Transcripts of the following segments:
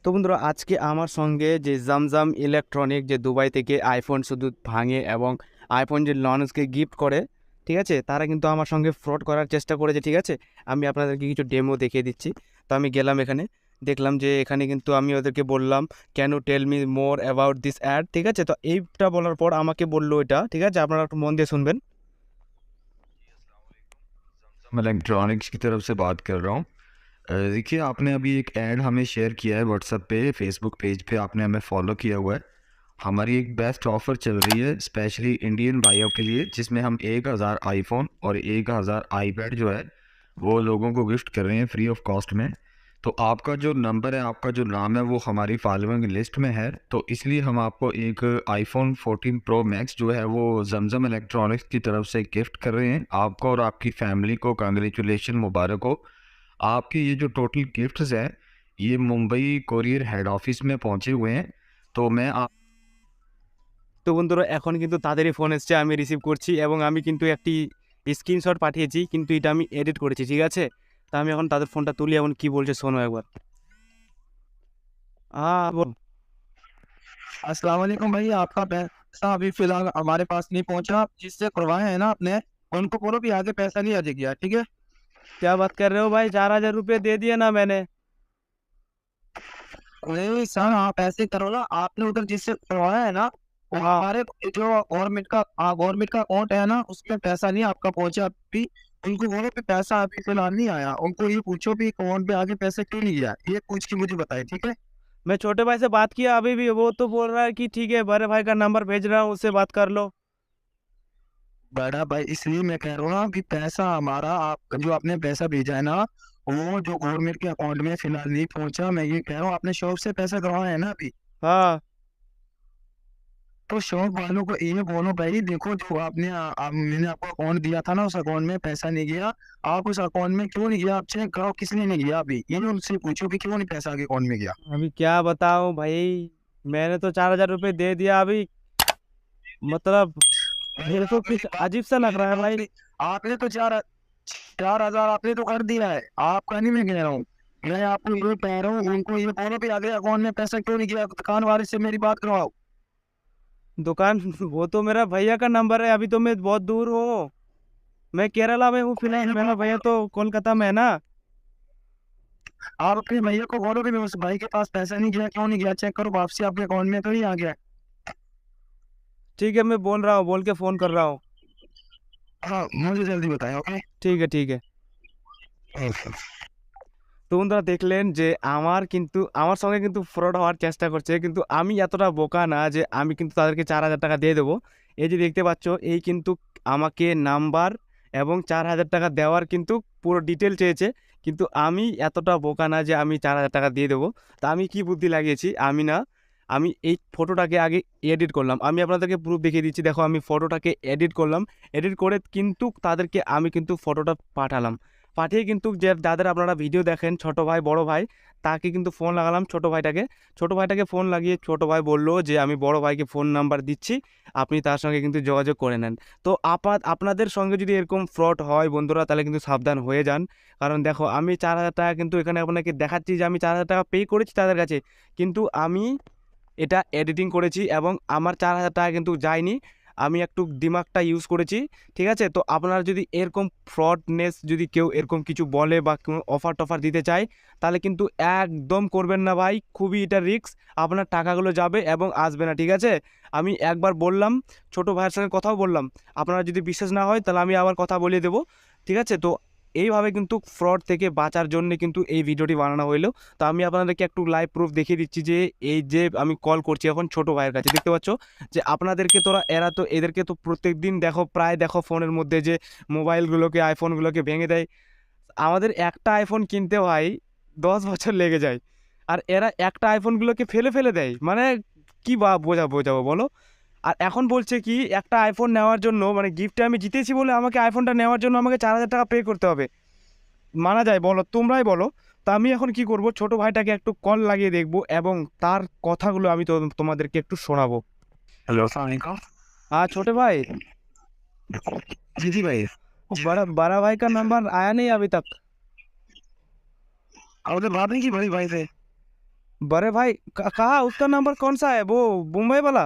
তো বন্ধুরা, আজকে আমার সঙ্গে যে জামজাম ইলেকট্রনিক যে দুবাই থেকে আইফোন শুধু ভাঙে এবং আইফোন যে লঞ্চকে গিফট করে, ঠিক আছে, তারা কিন্তু আমার সঙ্গে ফ্রড করার চেষ্টা করেছে। ঠিক আছে, আমি আপনাদেরকে কিছু ডেমো দেখিয়ে দিচ্ছি। তো আমি গেলাম এখানে, দেখলাম যে এখানে কিন্তু আমি ওদেরকে বললাম can you tell me more about this ad. ঠিক আছে, তো এইটা বলার পর আমাকে বললো এটা। ঠিক আছে, আপনারা একটু মন দিয়ে শুনবেন। मैं इलेक्ट्रॉनिक्स की तरफ से बात कर रहा हूँ। देखिए, आपने अभी एक ऐड हमें शेयर किया है व्हाट्सएप पे, फेसबुक पेज पे आपने हमें फॉलो किया हुआ है। हमारी एक बेस्ट ऑफ़र चल रही है स्पेशली इंडियन भाइयों के लिए, जिसमें हम 1000 आईफोन और 1000 आईपैड जो है वो लोगों को गिफ्ट कर रहे हैं फ्री ऑफ कॉस्ट में। तो आपका जो नंबर है, आपका जो नाम है, वो हमारी फॉलोइंग लिस्ट में है, तो इसलिए हम आपको एक आईफोन 14 प्रो मैक्स जो है वो जमजम इलेक्ट्रॉनिक्स की तरफ से गिफ्ट कर रहे हैं। आपको और आपकी फैमिली को कांग्रेचुलेशन, मुबारक हो। आपके ये जो टोटल गिफ्ट्स हैं, ये मुंबई कोरियर हेड ऑफिस में पहुंचे हुए हैं। तो मैं आप তো বন্ধুরা, এখন কিন্তু তাদেরই ফোন এসছে, আমি রিসিভ করছি এবং আমি কিন্তু একটি স্ক্রিনশট পাঠিয়েছি, কিন্তু এটা আমি এডিট করেছি। ঠিক আছে, তা আমি এখন তাদের ফোনটা তুলি এবং কি বলছে শোনো একবার। বল। अस्सलाम वालेकुम भाई। आपका पैसा अभी फिलहाल हमारे पास नहीं पहुंचा। जिससे करवाए हैं ना आपने, उनको बोलो भी आगे पैसा नहीं आ गया, ठीक है? क्या बात कर रहे हो भाई, 4,000 रुपये दे दिए ना मैंने। नहीं सर, आप ऐसे करो ना, आपने उधर जिससे करवाया है ना, वो हाँ, हमारे जो गवर्नमेंट का अकाउंट है ना, उसमें पैसा नहीं आपका पहुंचा अभी। उनको बोलो कि पैसा अभी फिलहाल नहीं आया। उनको ये पूछो भी अकाउंट पे आगे पैसा क्यों नहीं गया, ये पूछ के मुझे बताए, ठीक है? मैं छोटे भाई से बात किया अभी भी, वो तो बोल रहा है कि ठीक है, बड़े भाई का नंबर भेज रहा हूँ, उससे बात कर लो। बड़ा भाई, इसलिए मैं कह रहा हूँ ना कि पैसा हमारा, आप जो आपने पैसा भेजा है ना, वो जो गवर्नमेंट के अकाउंट में फिलहाल नहीं पहुंचा। मैं ये कह रहा हूँ, आपने शॉप से पैसा करवाया है ना अभी, हाँ, तो शॉप वालों को ये बोलो भाई, देखो जो मैंने आपको अकाउंट दिया था ना, उस अकाउंट में पैसा नहीं गया। आप उस अकाउंट में क्यों नहीं गया, आप चेक कराओ किस लिए नहीं गया अभी। ये उनसे पूछो कि क्यों नहीं पैसा आगे अकाउंट में गया। अभी क्या बताऊँ भाई, मैंने तो 4,000 रुपये दे दिया अभी। मतलब भाई मेरे को आप कुछ मेरी बात अजीब सा लग सुनिए, रहा है भाई। आपने तो 4,000 आपने तो कर दिया है, आपका नहीं मैं कह रहा हूँ। मैं आपको ये कह रहा हूँ, उनको ये बोलो भी आगे अकाउंट में पैसा क्यों नहीं गया, दुकान वाले से मेरी बात करवाओ। दुकान वो तो मेरा भैया का नंबर है, अभी तो मैं बहुत दूर हूँ। मैं केरला में हूँ फिलहाल, मेरा भैया तो कोलकाता में है ना। आप अपने भैया को बोलो कि मैं उस भाई के पास पैसा नहीं गया, क्यों नहीं गया चेक करो, वापसी आपके अकाउंट में तो नहीं आ गया। ठीक है, मैं बोल रहा हूँ, बोल के फ़ोन कर रहा हूँ। हाँ, मुझे जल्दी बताएं, ओके? ঠিক আছে, ঠিক আছে। তো বন্ধুরা, দেখলেন যে আমার সঙ্গে কিন্তু ফ্রড হওয়ার চেষ্টা করছে, কিন্তু আমি এতটা বোকা না যে আমি কিন্তু তাদেরকে 4,000 টাকা দিয়ে দেবো। এই যে দেখতে পাচ্ছ, এই কিন্তু আমাকে নাম্বার এবং 4,000 টাকা দেওয়ার কিন্তু পুরো ডিটেল চেয়েছে, কিন্তু আমি এতটা বোকা না যে আমি 4,000 টাকা দিয়ে দেবো। তা আমি কি বুদ্ধি লাগিয়েছি, আমি এই ফটোটাকে আগে এডিট করলাম। আমি আপনাদেরকে প্রুফ দেখিয়ে দিচ্ছি, দেখো আমি ফটোটাকে এডিট করলাম। এডিট করে কিন্তু তাদেরকে আমি কিন্তু ফটোটা পাঠালাম। পাঠিয়ে কিন্তু যে যাদের আপনারা ভিডিও দেখেন, ছোট ভাই বড় ভাই, তাকে কিন্তু ফোন লাগালাম, ছোট ভাইটাকে ফোন লাগিয়ে ছোট ভাই বললো যে আমি বড় ভাইকে ফোন নাম্বার দিচ্ছি, আপনি তার সঙ্গে কিন্তু যোগাযোগ করে নেন। তো আপনাদের সঙ্গে যদি এরকম ফ্রড হয় বন্ধুরা, তাহলে কিন্তু সাবধান হয়ে যান। কারণ দেখো, আমি 4,000 টাকা কিন্তু এখানে আপনাকে দেখাচ্ছি যে আমি 4,000 টাকা পে করেছি তাদের কাছে, কিন্তু আমি এটা এডিটিং করেছি এবং আমার 4,000 টাকা কিন্তু যায়নি। আমি একটু দিমাগটা ইউজ করেছি। ঠিক আছে, তো আপনারা যদি এরকম ফ্রডনেস যদি কেউ এরকম কিছু বলে বা কোনো অফার টফার দিতে চায়, তাহলে কিন্তু একদম করবেন না ভাই, খুবই এটা রিস্ক। আপনার টাকাগুলো যাবে এবং আসবে না। ঠিক আছে, আমি একবার বললাম, ছোট ভাইয়ের সঙ্গে কথাও বললাম, আপনারা যদি বিশ্বাস না হয় তাহলে আমি আবার কথা বলিয়ে দেবো। ঠিক আছে, তো এইভাবে কিন্তু ফ্রড থেকে বাঁচার জন্য কিন্তু এই ভিডিওটি বানানো হইলো। তো আমি আপনাদেরকে একটু লাইভ প্রুফ দেখিয়ে দিচ্ছি যে এই যে আমি কল করছি এখন ছোট ভাইয়ের কাছে, দেখতে পাচ্ছ যে আপনাদেরকে এদেরকে তো প্রত্যেক দিন দেখো, প্রায় দেখো ফোনের মধ্যে যে মোবাইলগুলোকে আইফোনগুলোকে ভেঙে দেয়। আমাদের একটা আইফোন কিনতে ভাই 10 বছর লেগে যায়, আর এরা একটা আইফোনগুলোকে ফেলে ফেলে দেয়। মানে কি বা বোঝাবো বলো। আর এখন বলছে কি একটা আইফোন নেওয়ার জন্য, মানে গিফটে আমি জিতেছি বলে আমাকে আইফোনটা নেওয়ার জন্য আমাকে 4,000 টাকা পে করতে হবে। মানা যায় বলো, তোমরাই বলো। তা আমি এখন কি করব, ছোট ভাইটাকে একটু কল লাগিয়ে দেখবো এবং তার কথাগুলো আমি তো তোমাদেরকে একটু শোনাবো। हेलो, अस्सलाम वालेकुम। हाँ छोटे भाई, जी जी भाई। वो बड़ा बड़ा भाई का नंबर आया नहीं अभी तक। आपने बात नहीं की बड़ी भाई से? बड़े भाई कहा उसका नंबर कौन सा है, वो मुंबई वाला?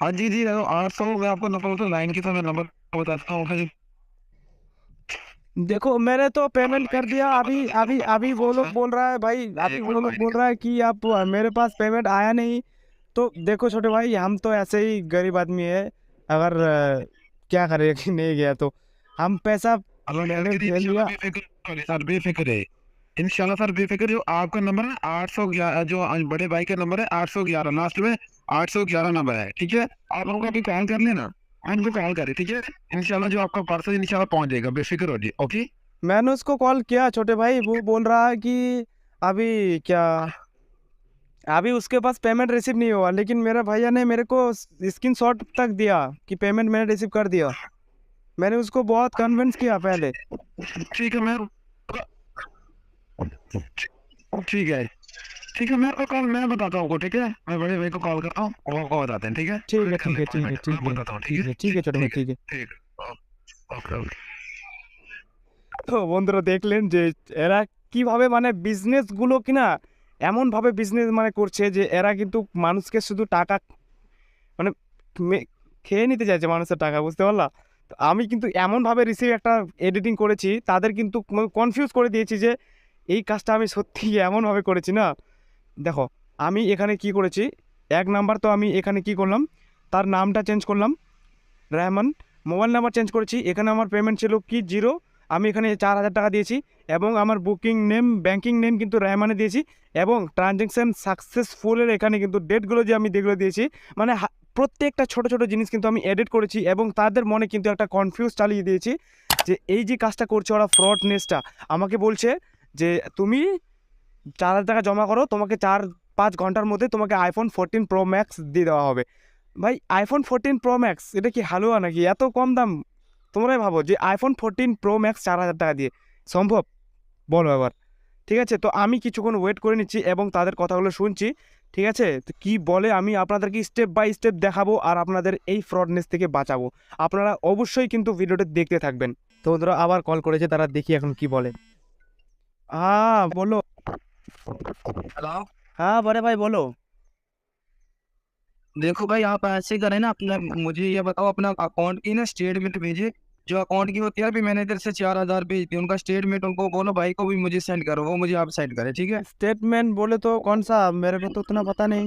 हाँ जी जी, 800 मैं आपको नंबर तो लाइन की तो मैं नंबर बताता हूँ। हाँ जी। देखो मैंने तो पेमेंट कर दिया, अभी अभी अभी वो लोग बोल रहा है भाई, अभी वो लोग बोल रहा है कि आप मेरे पास पेमेंट आया नहीं। तो देखो छोटे भाई, हम तो ऐसे ही गरीब आदमी है, अगर क्या करें कि नहीं गया तो हम पैसा हेलो मैंने डैडी, दे इंशाल्लाह दिया। बेफिक्र रहे सर, बेफिक्र है। इंशाल्लाह सर बेफिक्र, जो आपका नंबर है 811, जो बड़े भाई का नंबर है 811, लास्ट में 811 नंबर है, ठीक है। आप लोगों को अभी कॉल कर लेना, उनको कॉल करे, ठीक है। इंशाल्लाह जो आपका पार्सल इंशाल्लाह पहुंच जाएगा, बेफिक्र हो जी, ओके। मैंने उसको कॉल किया छोटे भाई, वो बोल रहा है कि अभी क्या, अभी उसके पास पेमेंट रिसीव नहीं हुआ, लेकिन मेरे भैया ने मेरे को स्क्रीनशॉट तक दिया कि पेमेंट मैंने रिसीव कर दिया। मैंने उसको बहुत कन्विंस किया पहले। ठीक है, मैं ठीक है, ठीक है, मैं आपको कॉल मैं बताता हूँ, ठीक है। मैं बड़े भाई को कॉल करता हूँ और आपको बताते हैं, ठीक है। ठीक है वेट कर ठीक ले है 5 ठीक है मिनट, ठीक मैं है बताता हूँ, ठीक ठीक है। है ठीक है छोटे भाई ठीक है, ठीक है। ठीक है, ओके ओके। তো বন্ধুরা দেখলেন যে এরা কিভাবে মানে বিজনেসগুলো কিনা এমনভাবে বিজনেস মানে করছে যে এরা কিন্তু মানুষকে শুধু টাকা মানে খেয়ে নিতে চাইছে মানুষের টাকা, বুঝতে পারলা? তো আমি কিন্তু এমনভাবে রিসিভ একটা এডিটিং করেছি, তাদের কিন্তু কনফিউজ করে দিয়েছি যে এই কাজটা আমি সত্যি এমনভাবে করেছি না। দেখো আমি এখানে কি করেছি, এক নাম্বার তো আমি এখানে কি করলাম, তার নামটা চেঞ্জ করলাম রেহমান, মোবাইল নাম্বার চেঞ্জ করেছি, এখানে আমার পেমেন্ট ছিল কি জিরো, আমি এখানে 4,000 টাকা দিয়েছি, এবং আমার বুকিং নেম ব্যাঙ্কিং নেম কিন্তু রেহমানে দিয়েছি, এবং ট্রানজ্যাকশান সাকসেসফুলের এখানে কিন্তু ডেটগুলো যে আমি যেগুলো দিয়েছি, মানে প্রত্যেকটা ছোট ছোট জিনিস কিন্তু আমি এডিট করেছি, এবং তাদের মনে কিন্তু একটা কনফিউজ চালিয়ে দিয়েছি যে এই যে কাজটা করছে ওরা ফ্রড নেসটা আমাকে বলছে যে তুমি 4,000 টাকা জমা করো, তোমাকে 4-5 ঘন্টার মধ্যে তোমাকে আইফোন 14 প্রো ম্যাক্স দিয়ে দেওয়া হবে। ভাই আইফোন 14 প্রো ম্যাক্স এটা কি হালুয়া নাকি, এত কম দাম? তোমরাই ভাবো যে আইফোন 14 প্রো ম্যাক্স 4,000 টাকা দিয়ে সম্ভব? বলো এবার। ঠিক আছে, তো আমি কিছুক্ষণ ওয়েট করে নিচ্ছি এবং তাদের কথাগুলো শুনছি। ঠিক আছে, তো কী বলে আমি আপনাদেরকে স্টেপ বাই স্টেপ দেখাবো আর আপনাদের এই ফ্রডনেস থেকে বাঁচাবো। আপনারা অবশ্যই কিন্তু ভিডিওটা দেখতে থাকবেন। তো ওরা আবার কল করেছে, তারা দেখি এখন কি বলে। হ্যাঁ বলো। हेलो। হ্যাঁ বড় ভাই বলো। देखो भाई, आप ऐसे करें ना, अपना मुझे ये बताओ, अपना अकाउंट की ना स्टेटमेंट भेजिए। जो अकाउंट की होती है, अभी मैंने इधर से 4,000 भेज दिए, उनका स्टेटमेंट उनको बोलो भाई को भी मुझे सेंड करो, वो मुझे आप सेंड करे, ठीक है। स्टेटमेंट बोले तो कौन सा, मेरे को तो उतना पता नहीं।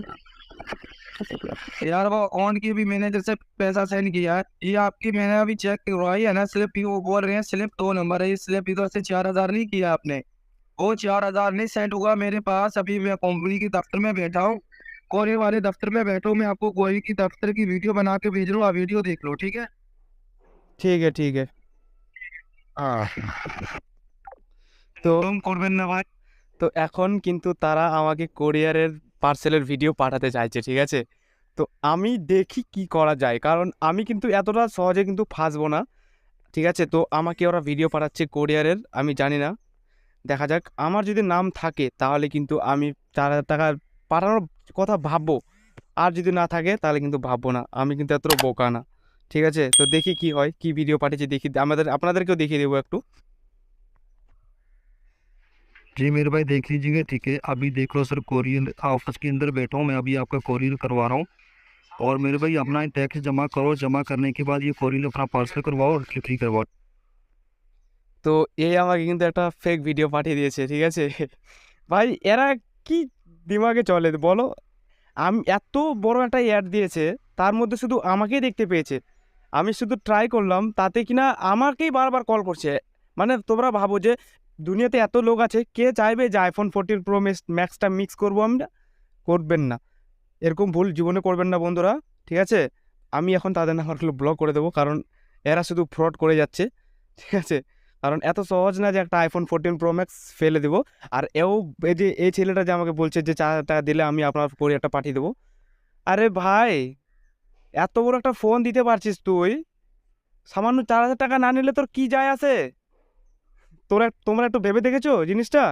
यार वो अकाउंट की भी मैंने इधर से पैसा सेंड किया है, ये आपकी मैंने अभी चेक करवाई है ना स्लिप, वो बोल रहे हैं स्लिप 2 नंबर है, ये स्लिप इधर से 4,000 नहीं किया आपने। वो 4,000 नहीं सेंड हुआ मेरे पास, अभी मैं कंपनी के दफ्तर में बैठा हूँ, कोरियर वाले दफ्तर में बैठा हूँ, मैं आपको कोई की दफ्तर की वीडियो बना के भेज रहा हूँ, आप वीडियो देख लो, ठीक है। ठीक है ठीक है। हाँ, তো तुम করবেন না ভাই। তো এখন কিন্তু তারা আমাকে কোরিয়ারের পার্সেলের ভিডিও পাঠাতে চাইছে, ঠিক আছে। তো আমি দেখি কি করা যায়, কারণ আমি কিন্তু এতটা সহজে কিন্তু ফাঁসবো না। ঠিক আছে, তো আমাকে ওরা ভিডিও পাঠাচ্ছে কোরিয়ারের, আমি জানি না, দেখা যাক। আমার যদি নাম থাকে তাহলে কিন্তু আমি 4,000 টাকা পাঠানোর কথা ভাববো, আর যদি না থাকে তাহলে কিন্তু ভাববো না, আমি কিন্তু এত বোকা না। ঠিক আছে, তো দেখি কি হয়, কি ভিডিও পাঠিয়েছে দেখি, আপনাদেরকেও দেখিয়ে দেবো একটু। जी मेरे भाई देख लीजिएगा, ठीक है। अभी देख लो सर, कोरियर ऑफिस के अंदर बैठा हूँ मैं, अभी आपका कोरियर करवा रहा हूँ। और मेरे भाई अपना टैक्स जमा करो, जमा करने के बाद ये कोरियर अपना पार्सल करवाओ और डिलीवरी करवाओ। তো এই আমাকে কিন্তু একটা ফেক ভিডিও পাঠিয়ে দিয়েছে, ঠিক আছে। ভাই এরা কি দিমাগে চলে বলো? আমি এত বড় একটা অ্যাড দিয়েছে, তার মধ্যে শুধু আমাকেই দেখতে পেয়েছে, আমি শুধু ট্রাই করলাম, তাতে কিনা আমাকেই বারবার কল করছে। মানে তোমরা ভাবো যে দুনিয়াতে এত লোক আছে, কে চাইবে যে আইফোন 14 প্রো ম্যাক্সটা মিক্স করবো আমরা? করবেন না, এরকম ভুল জীবনে করবেন না বন্ধুরা। ঠিক আছে, আমি এখন তাদের নাম্বারগুলো ব্লক করে দেবো, কারণ এরা শুধু ফ্রড করে যাচ্ছে। ঠিক আছে, কারণ এত সহজ না যে একটা আইফোন 14 প্রো ম্যাক্স ফেলে দেবো। আর এই যে এই ছেলেটা যে আমাকে বলছে যে 4,000 টাকা দিলে আমি আপনার কোরিয়ারটা পাঠিয়ে দেবো, আরে ভাই এত বড় একটা ফোন দিতে পারছিস তুই, সামান্য 4,000 টাকা না নিলে তোর কি যায় আসে? তোমরা একটু ভেবে দেখেছো জিনিসটা?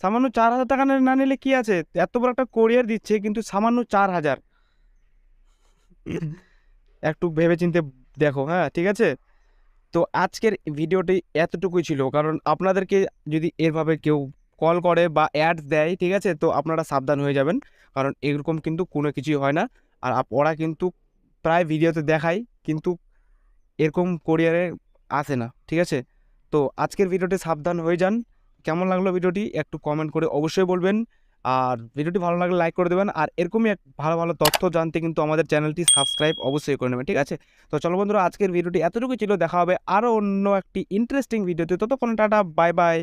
সামান্য 4,000 টাকা না নিলে কি আছে, এত বড় একটা কোরিয়ার দিচ্ছে কিন্তু সামান্য 4,000। একটু ভেবেচিন্তে দেখো, হ্যাঁ ঠিক আছে। তো আজকের ভিডিওটি এতটুকুই ছিল, কারণ আপনাদেরকে যদি এভাবে কেউ কল করে বা অ্যাডস দেয়, ঠিক আছে? তো আপনারা সাবধান হয়ে যাবেন, কারণ এরকম কিন্তু কোনো কিছুই হয় না। আর ওরা কিন্তু প্রায় ভিডিওতে দেখায়, কিন্তু এরকম কোরিয়ারে আসে না, ঠিক আছে? তো আজকের ভিডিওটি সাবধান হয়ে যান। কেমন লাগলো ভিডিওটি একটু কমেন্ট করে অবশ্যই বলবেন, আর ভিডিওটি ভালো লাগলে লাইক করে দেবেন, আর এরকমই ভালো ভালো তথ্য জানতে কিন্তু আমাদের চ্যানেলটি সাবস্ক্রাইব অবশ্যই করে নেবেন, ঠিক আছে? তো চলো বন্ধুরা, আজকের ভিডিওটি এতটুকু ছিল, দেখা হবে আরও অন্য একটি ইন্টারেস্টিং ভিডিওতে। ততক্ষণ টাটা, বাই বাই।